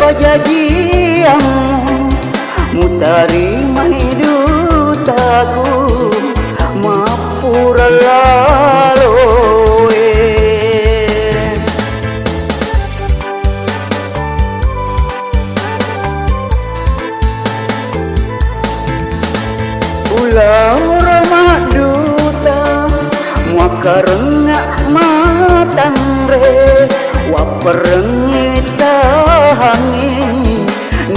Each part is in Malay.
pajajianmu mutari mahidutaku mapura laloe ulah ramah duta muakarengak matangre waperengita hangin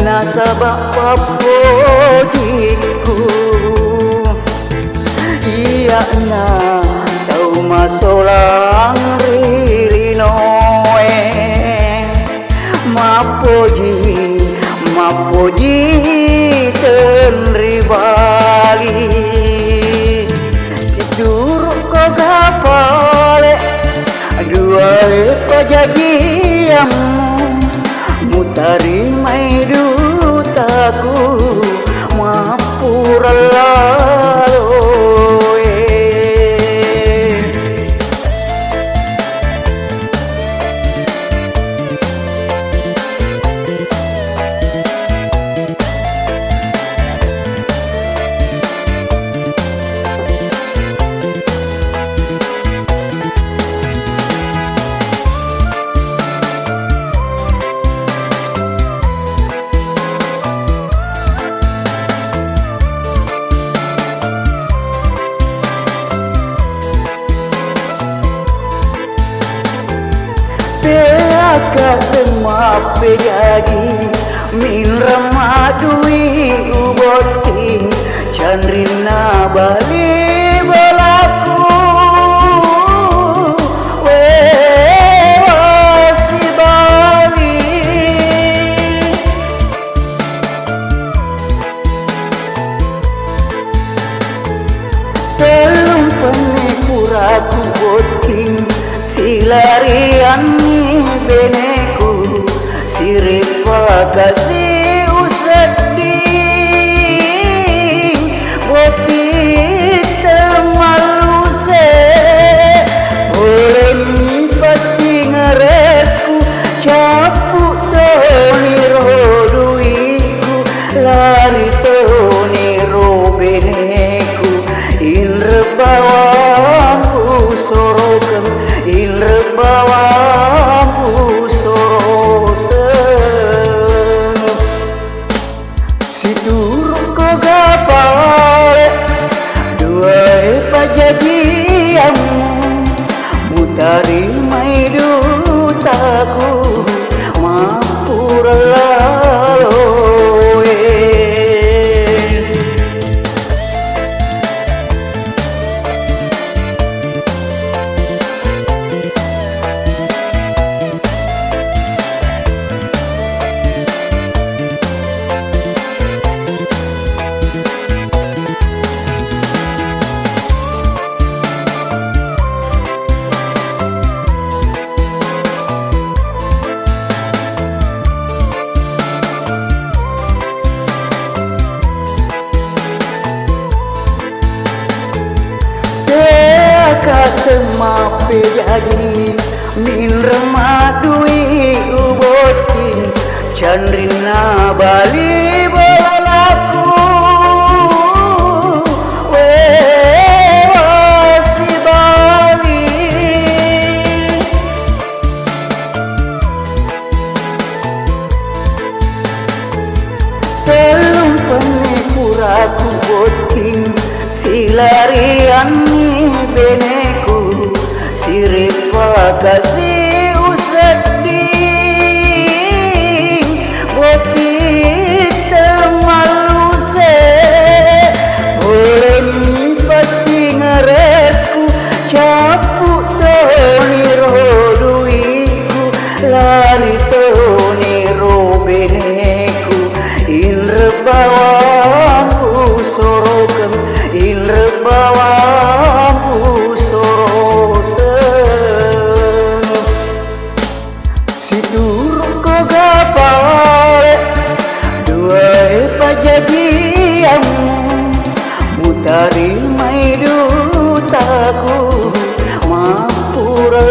nasabak papojiku iya na tau masolang rilinoe mapoji tenri bali ciduruk ko gapale dua pajajianmu mutari maidutaku mapura laloe Peaka semua pejadi min ramadui uboting chandrina bali balaku wasi bali telung penipuraku boting silarian beneku siripa kasih usedih boti temalu se boleh pasti ngaretku capuk toni roduiku lari toni robeneku indra bawangku sorokem indra bawangku sorosen si turuk ko gapale dua pajajianmu mutari maidutaku mapura laloe semua pejadi min ramadui uboting chandrina bali balaku wasi bali telung penipuraku boting silarian beneku siripa kasih usedih boti temalu se boleh pasti ngaretku capuk toni roduiku lari toni robeneku indra bawangku sorokem indra bawangku sorosen si turuk ko gapale dua pajajianmu mutari maidutaku mapura